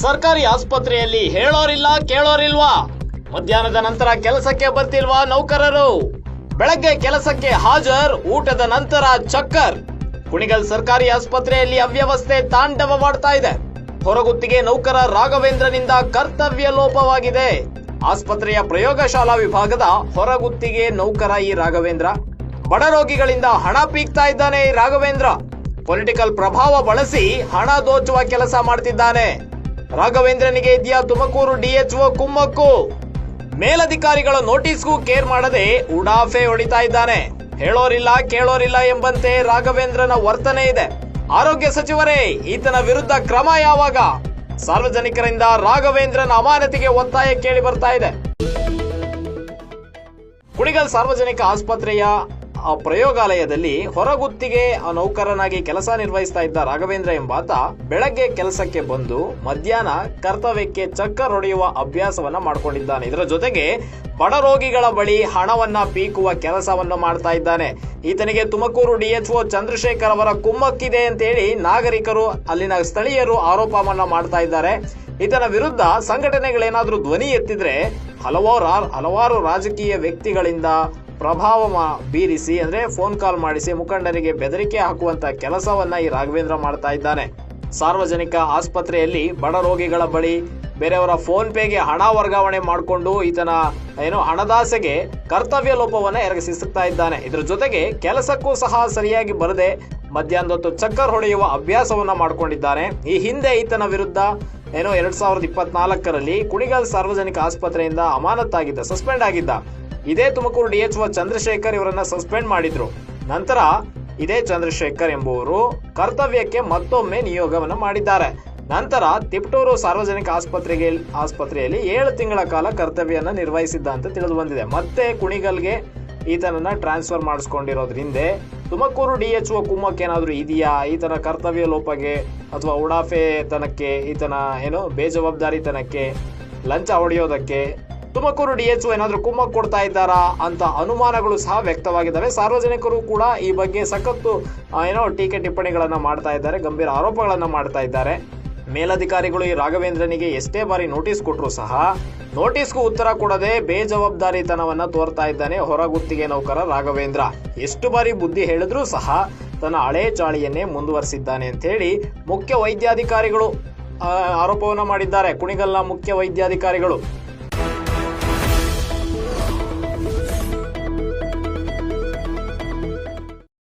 ಸರ್ಕಾರಿ ಆಸ್ಪತ್ರೆಯಲ್ಲಿ ಹೇಳೋರಿಲ್ಲ ಕೇಳೋರಿಲ್ವಾ? ಮಧ್ಯಾಹ್ನದ ನಂತರ ಕೆಲಸಕ್ಕೆ ಬರ್ತಿಲ್ವಾ ನೌಕರರು? ಬೆಳಗ್ಗೆ ಕೆಲಸಕ್ಕೆ ಹಾಜರ್, ಊಟದ ನಂತರ ಚಕ್ಕರ್. ಕುಣಿಗಲ್ ಸರ್ಕಾರಿ ಆಸ್ಪತ್ರೆಯಲ್ಲಿ ಅವ್ಯವಸ್ಥೆ ತಾಂಡವವಾಡ್ತಾ ಇದೆ. ಹೊರಗುತ್ತಿಗೆ ನೌಕರ ರಾಘವೇಂದ್ರನಿಂದ ಕರ್ತವ್ಯ ಲೋಪವಾಗಿದೆ. ಆಸ್ಪತ್ರೆಯ ಪ್ರಯೋಗಶಾಲಾ ವಿಭಾಗದ ಹೊರಗುತ್ತಿಗೆ ನೌಕರ ಈ ರಾಘವೇಂದ್ರ ಬಡ ರೋಗಿಗಳಿಂದ ಹಣ ಪೀಕ್ತಾ ಇದ್ದಾನೆ. ಈ ರಾಘವೇಂದ್ರ ಪೊಲಿಟಿಕಲ್ ಪ್ರಭಾವ ಬಳಸಿ ಹಣ ದೋಚುವ ಕೆಲಸ ಮಾಡ್ತಿದ್ದಾನೆ. ರಾಘವೇಂದ್ರನಿಗೆ ಇದೆಯಾ ತುಮಕೂರು ಡಿಎಚ್ಒ ಕುಮ್ಮಕ್ಕು? ಮೇಲಧಿಕಾರಿಗಳ ನೋಟಿಸ್ಗೂ ಕೇರ್ ಮಾಡದೆ ಉಡಾಫೆ ಹೊಡಿತಾ ಇದ್ದಾನೆ. ಹೇಳೋರಿಲ್ಲ ಕೇಳೋರಿಲ್ಲ ಎಂಬಂತೆ ರಾಘವೇಂದ್ರನ ವರ್ತನೆ ಇದೆ. ಆರೋಗ್ಯ ಸಚಿವರೇ, ಈತನ ವಿರುದ್ಧ ಕ್ರಮ ಯಾವಾಗ? ಸಾರ್ವಜನಿಕರಿಂದ ರಾಘವೇಂದ್ರನ ಅಮಾನತಿಗೆ ಒತ್ತಾಯ ಕೇಳಿ ಬರ್ತಾ ಇದೆ. ಕುಣಿಗಲ್ ಸಾರ್ವಜನಿಕ ಆಸ್ಪತ್ರೆಯ ಪ್ರಯೋಗಾಲಯದಲ್ಲಿ ಹೊರಗುತ್ತಿಗೆ ನೌಕರನಾಗಿ ಕೆಲಸ ನಿರ್ವಹಿಸ್ತಾ ಇದ್ದ ರಾಘವೇಂದ್ರ ಎಂಬಾತ ಬೆಳಗ್ಗೆ ಕೆಲಸಕ್ಕೆ ಬಂದು ಮಧ್ಯಾಹ್ನ ಕರ್ತವ್ಯಕ್ಕೆ ಚಕ್ಕರ್ ಹೊಡೆಯುವ ಅಭ್ಯಾಸವನ್ನ ಮಾಡಿಕೊಂಡಿದ್ದಾನೆ. ಇದರ ಜೊತೆಗೆ ಬಡ ರೋಗಿಗಳ ಬಳಿ ಹಣವನ್ನ ಪೀಕುವ ಕೆಲಸವನ್ನ ಮಾಡ್ತಾ ಇದ್ದಾನೆ. ಈತನಿಗೆ ತುಮಕೂರು ಡಿಎಚ್ಒ ಚಂದ್ರಶೇಖರ್ ಅವರ ಕುಮ್ಮಕ್ಕಿದೆ ಅಂತೇಳಿ ನಾಗರಿಕರು, ಅಲ್ಲಿನ ಸ್ಥಳೀಯರು ಆರೋಪವನ್ನ ಮಾಡ್ತಾ ಇದ್ದಾರೆ. ಈತನ ವಿರುದ್ಧ ಸಂಘಟನೆಗಳೇನಾದ್ರೂ ಧ್ವನಿ ಎತ್ತಿದ್ರೆ ಹಲವಾರು ರಾಜಕೀಯ ವ್ಯಕ್ತಿಗಳಿಂದ ಪ್ರಭಾವ ಬೀರಿಸಿ, ಅಂದ್ರೆ ಫೋನ್ ಕಾಲ್ ಮಾಡಿಸಿ ಮುಖಂಡರಿಗೆ ಬೆದರಿಕೆ ಹಾಕುವಂತ ಕೆಲಸವನ್ನ ಈ ರಾಘವೇಂದ್ರ ಮಾಡ್ತಾ ಇದ್ದಾನೆ. ಸಾರ್ವಜನಿಕ ಆಸ್ಪತ್ರೆಯಲ್ಲಿ ಬಡ ರೋಗಿಗಳ ಬಳಿ ಬೇರೆಯವರ ಫೋನ್ ಪೇಗೆ ಹಣ ವರ್ಗಾವಣೆ ಮಾಡಿಕೊಂಡು ಈತನ ಹಣದಾಸೆಗೆ ಕರ್ತವ್ಯ ಲೋಪವನ್ನ ಎರಗಿಸುತ್ತಾ ಇದ್ದಾನೆ. ಇದ್ರ ಜೊತೆಗೆ ಕೆಲಸಕ್ಕೂ ಸಹ ಸರಿಯಾಗಿ ಬರದೆ ಮಧ್ಯಾಹ್ನದೊತ್ತು ಚಕ್ಕರ್ ಹೊಡೆಯುವ ಅಭ್ಯಾಸವನ್ನ ಮಾಡಿಕೊಂಡಿದ್ದಾನೆ. ಈ ಹಿಂದೆ ಈತನ ವಿರುದ್ಧ 2024ರಲ್ಲಿ ಕುಣಿಗಲ್ ಸಾರ್ವಜನಿಕ ಆಸ್ಪತ್ರೆಯಿಂದ ಅಮಾನತಾಗಿದ್ದ, ಸಸ್ಪೆಂಡ್ ಆಗಿದ್ದ. ಇದೇ ತುಮಕೂರು ಡಿಎಚ್ಒ ಚಂದ್ರಶೇಖರ್ ಇವರನ್ನ ಸಸ್ಪೆಂಡ್ ಮಾಡಿದ್ರು. ನಂತರ ಇದೇ ಚಂದ್ರಶೇಖರ್ ಎಂಬುವರು ಕರ್ತವ್ಯಕ್ಕೆ ಮತ್ತೊಮ್ಮೆ ನಿಯೋಗವನ್ನು ಮಾಡಿದ್ದಾರೆ. ನಂತರ ತಿಪಟೂರು ಸಾರ್ವಜನಿಕ ಆಸ್ಪತ್ರೆಯಲ್ಲಿ 7 ತಿಂಗಳ ಕಾಲ ಕರ್ತವ್ಯನ ನಿರ್ವಹಿಸಿದ್ದ ಅಂತ ತಿಳಿದು ಬಂದಿದೆ. ಮತ್ತೆ ಕುಣಿಗಲ್ಗೆ ಈತನನ್ನ ಟ್ರಾನ್ಸ್ಫರ್ ಮಾಡಿಸ್ಕೊಂಡಿರೋದ್ರಿಂದ ತುಮಕೂರು ಡಿಎಚ್ಒ ಕುಮ್ಮಕ್ಕೇನಾದ್ರೂ ಇದೆಯಾ? ಈತನ ಕರ್ತವ್ಯ ಲೋಪಗೆ ಅಥವಾ ಉಡಾಫೆ ತನಕ್ಕೆ, ಈತನ ಬೇಜವಾಬ್ದಾರಿತನಕ್ಕೆ, ಲಂಚ ಹೊಡೆಯೋದಕ್ಕೆ ತುಮಕೂರು ಡಿಎಚ್ಒ ಏನಾದ್ರೂ ಕುಮ್ಮಕ್ಕು ಕೊಡ್ತಾ ಇದ್ದಾರಾ ಅಂತ ಅನುಮಾನಗಳು ಸಹ ವ್ಯಕ್ತವಾಗಿದ್ದಾವೆ. ಸಾರ್ವಜನಿಕರು ಕೂಡ ಈ ಬಗ್ಗೆ ಸಖತ್ತು ಟೀಕೆ ಟಿಪ್ಪಣಿಗಳನ್ನ ಮಾಡ್ತಾ ಇದ್ದಾರೆ, ಗಂಭೀರ ಆರೋಪಗಳನ್ನ ಮಾಡ್ತಾ ಇದ್ದಾರೆ. ಮೇಲಧಿಕಾರಿಗಳು ಈ ರಾಘವೇಂದ್ರನಿಗೆ ಎಷ್ಟೇ ಬಾರಿ ನೋಟಿಸ್ ಕೊಟ್ಟರು ಸಹ ನೋಟಿಸ್ಗೂ ಉತ್ತರ ಕೊಡದೆ ಬೇಜವಾಬ್ದಾರಿತನವನ್ನ ತೋರ್ತಾ ಇದ್ದಾನೆ ಹೊರಗುತ್ತಿಗೆ ನೌಕರ ರಾಘವೇಂದ್ರ. ಎಷ್ಟು ಬಾರಿ ಬುದ್ಧಿ ಹೇಳಿದ್ರೂ ಸಹ ತನ್ನ ಹಳೆ ಚಾಳಿಯನ್ನೇ ಮುಂದುವರಿಸಿದ್ದಾನೆ ಅಂತ ಹೇಳಿ ಮುಖ್ಯ ವೈದ್ಯಾಧಿಕಾರಿಗಳು ಆರೋಪವನ್ನ ಮಾಡಿದ್ದಾರೆ. ಕುಣಿಗಲ್ನ ಮುಖ್ಯ ವೈದ್ಯಾಧಿಕಾರಿಗಳು